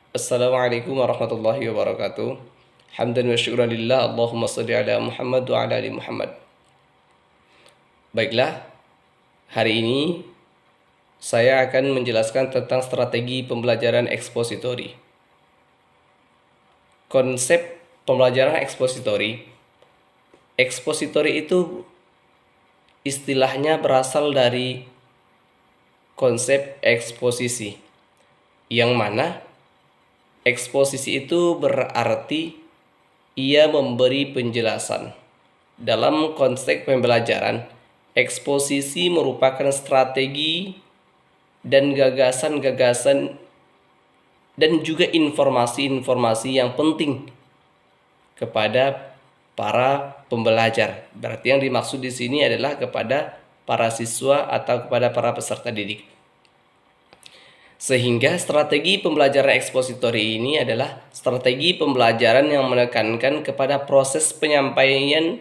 Assalamualaikum warahmatullahi wabarakatuh. Hamdan wa syukran lillah. Allahumma salli ala Muhammad wa ala ali Muhammad. Baiklah, hari ini saya akan menjelaskan tentang strategi pembelajaran ekspositori. Konsep pembelajaran ekspositori. Ekspositori itu istilahnya berasal dari konsep eksposisi, yang mana eksposisi itu berarti ia memberi penjelasan. Dalam konteks pembelajaran, eksposisi merupakan strategi dan gagasan-gagasan dan juga informasi-informasi yang penting kepada para pembelajar. Berarti yang dimaksud di sini adalah kepada para siswa atau kepada para peserta didik. Sehingga strategi pembelajaran ekspositori ini adalah strategi pembelajaran yang menekankan kepada proses penyampaian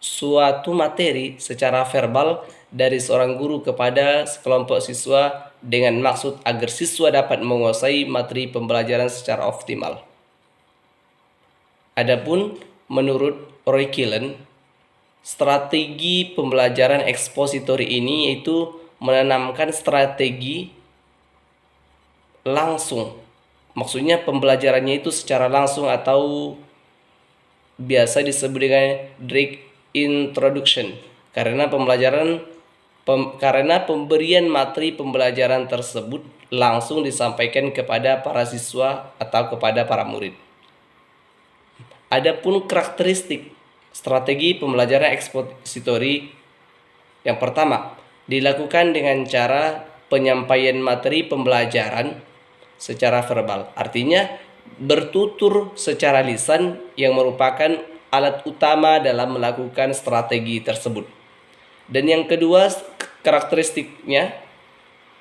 suatu materi secara verbal dari seorang guru kepada sekelompok siswa dengan maksud agar siswa dapat menguasai materi pembelajaran secara optimal. Adapun menurut Roy Killen, strategi pembelajaran ekspositori ini yaitu menanamkan strategi langsung. Maksudnya pembelajarannya itu secara langsung atau biasa disebut dengan direct introduction. Karena pemberian materi pembelajaran tersebut langsung disampaikan kepada para siswa atau kepada para murid. Adapun karakteristik strategi pembelajaran ekspositori, yang pertama, dilakukan dengan cara penyampaian materi pembelajaran secara verbal. Artinya bertutur secara lisan yang merupakan alat utama dalam melakukan strategi tersebut. Dan yang kedua karakteristiknya,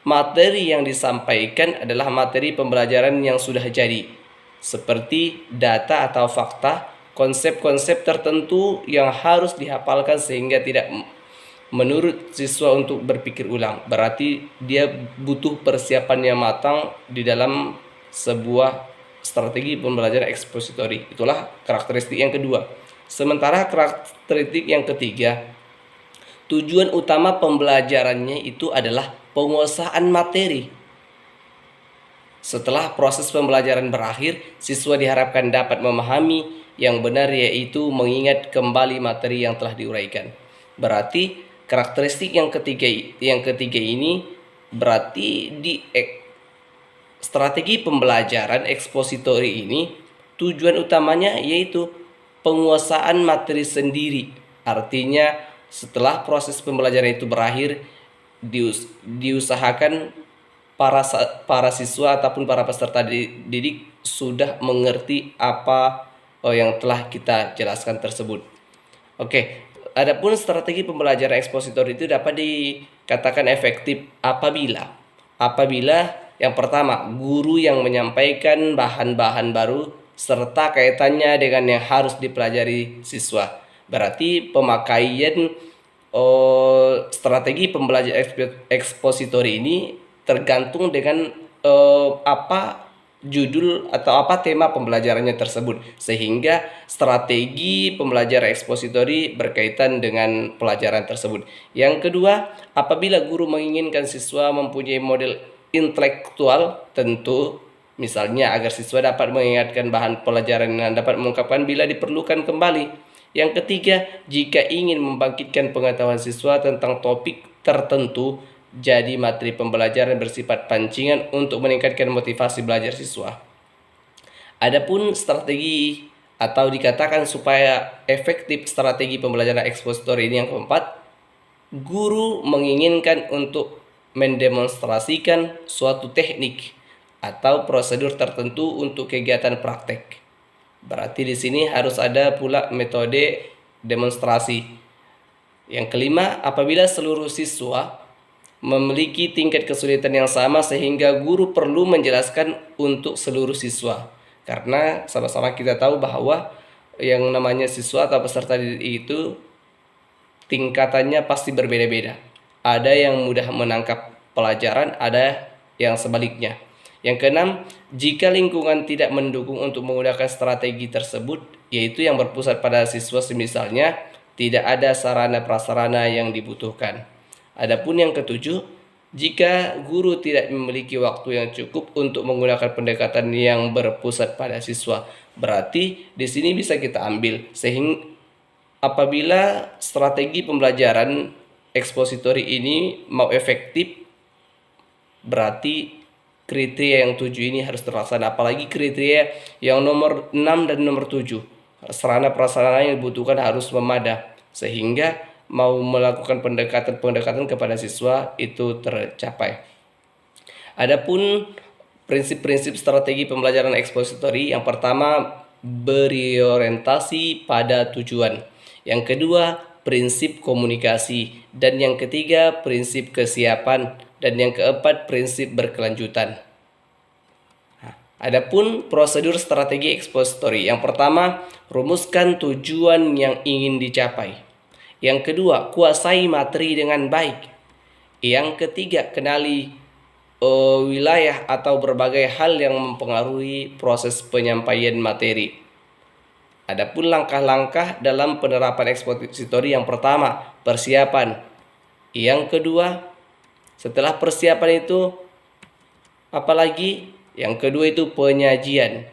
materi yang disampaikan adalah materi pembelajaran yang sudah jadi, seperti data atau fakta, konsep-konsep tertentu yang harus dihafalkan sehingga tidak menurut siswa untuk berpikir ulang. Berarti dia butuh persiapan yang matang di dalam sebuah strategi pembelajaran ekspositori. Itulah karakteristik yang kedua. Sementara karakteristik yang ketiga, tujuan utama pembelajarannya itu adalah penguasaan materi. Setelah proses pembelajaran berakhir, siswa diharapkan dapat memahami yang benar, yaitu mengingat kembali materi yang telah diuraikan. Berarti karakteristik yang ketiga ini berarti di strategi pembelajaran ekspositori ini tujuan utamanya yaitu penguasaan materi sendiri. Artinya setelah proses pembelajaran itu berakhir, diusahakan para siswa ataupun para peserta didik sudah mengerti apa yang telah kita jelaskan tersebut. Oke, adapun strategi pembelajaran ekspositor itu dapat dikatakan efektif apabila yang pertama, guru yang menyampaikan bahan-bahan baru serta kaitannya dengan yang harus dipelajari siswa. Berarti pemakaian strategi pembelajaran ekspositori ini tergantung dengan apa judul atau apa tema pembelajarannya tersebut, sehingga strategi pembelajaran ekspositori berkaitan dengan pelajaran tersebut. Yang kedua, apabila guru menginginkan siswa mempunyai model intelektual, tentu misalnya agar siswa dapat mengingatkan bahan pelajaran dan dapat mengungkapkan bila diperlukan kembali. Yang ketiga, jika ingin membangkitkan pengetahuan siswa tentang topik tertentu, jadi materi pembelajaran bersifat pancingan untuk meningkatkan motivasi belajar siswa. Adapun strategi atau dikatakan supaya efektif strategi pembelajaran ekspositori ini yang keempat, guru menginginkan untuk mendemonstrasikan suatu teknik atau prosedur tertentu untuk kegiatan praktek. Berarti di sini harus ada pula metode demonstrasi. Yang kelima, apabila seluruh siswa memiliki tingkat kesulitan yang sama sehingga guru perlu menjelaskan untuk seluruh siswa. Karena sama-sama kita tahu bahwa yang namanya siswa atau peserta didik itu tingkatannya pasti berbeda-beda. Ada yang mudah menangkap pelajaran, ada yang sebaliknya. Yang keenam, jika lingkungan tidak mendukung untuk menggunakan strategi tersebut, yaitu yang berpusat pada siswa, semisalnya tidak ada sarana prasarana yang dibutuhkan. Adapun yang ketujuh, jika guru tidak memiliki waktu yang cukup untuk menggunakan pendekatan yang berpusat pada siswa, berarti di sini bisa kita ambil sehingga apabila strategi pembelajaran ekspositori ini mau efektif, berarti kriteria yang 7 ini harus terlaksana. Apalagi kriteria yang nomor 6 dan nomor 7, sarana prasarana yang dibutuhkan harus memadai sehingga mau melakukan pendekatan kepada siswa itu tercapai. Adapun prinsip-prinsip strategi pembelajaran ekspositori, yang pertama berorientasi pada tujuan, yang kedua prinsip komunikasi, dan yang ketiga prinsip kesiapan, dan yang keempat prinsip berkelanjutan. Adapun prosedur strategi ekspositori, yang pertama rumuskan tujuan yang ingin dicapai. Yang kedua, kuasai materi dengan baik. Yang ketiga, kenali wilayah atau berbagai hal yang mempengaruhi proses penyampaian materi. Adapun langkah-langkah dalam penerapan ekspositori, yang pertama, persiapan. Yang kedua, setelah persiapan itu apalagi? Yang kedua itu penyajian.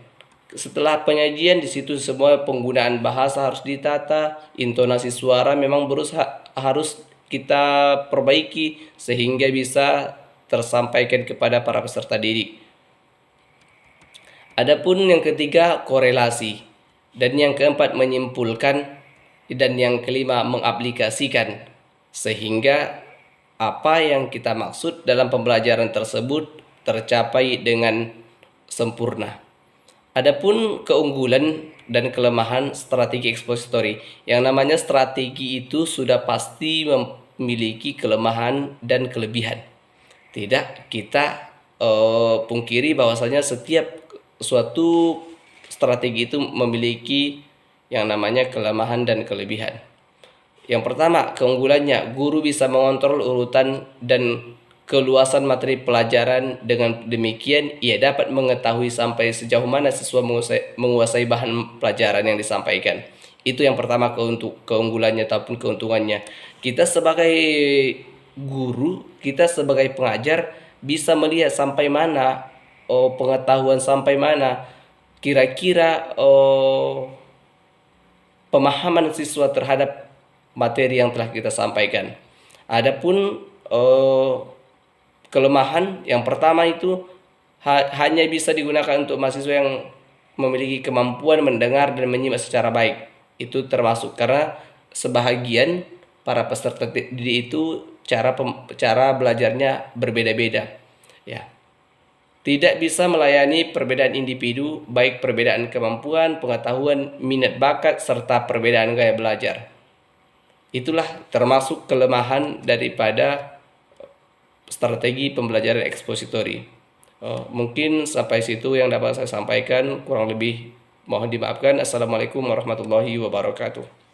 Setelah penyajian, di situ semua penggunaan bahasa harus ditata, intonasi suara memang harus kita perbaiki sehingga bisa tersampaikan kepada para peserta didik. Adapun yang ketiga korelasi, dan yang keempat menyimpulkan, dan yang kelima mengaplikasikan sehingga apa yang kita maksud dalam pembelajaran tersebut tercapai dengan sempurna. Adapun keunggulan dan kelemahan strategi ekspositori, yang namanya strategi itu sudah pasti memiliki kelemahan dan kelebihan. Tidak kita pungkiri bahwasanya setiap suatu strategi itu memiliki yang namanya kelemahan dan kelebihan. Yang pertama, keunggulannya, guru bisa mengontrol urutan dan keluasan materi pelajaran. Dengan demikian, ia dapat mengetahui sampai sejauh mana siswa menguasai bahan pelajaran yang disampaikan. Itu yang pertama keunggulannya ataupun keuntungannya. Kita sebagai guru, kita sebagai pengajar bisa melihat sampai mana pengetahuan, sampai mana kira-kira pemahaman siswa terhadap materi yang telah kita sampaikan. Adapun kelemahan, yang pertama itu hanya bisa digunakan untuk mahasiswa yang memiliki kemampuan mendengar dan menyimak secara baik. Itu termasuk karena sebahagian para peserta didik itu cara belajarnya berbeda-beda. Ya. Tidak bisa melayani perbedaan individu, baik perbedaan kemampuan, pengetahuan, minat bakat, serta perbedaan gaya belajar. Itulah termasuk kelemahan daripada strategi pembelajaran ekspositori. Mungkin sampai situ yang dapat saya sampaikan, kurang lebih mohon dimaafkan. Assalamualaikum warahmatullahi wabarakatuh.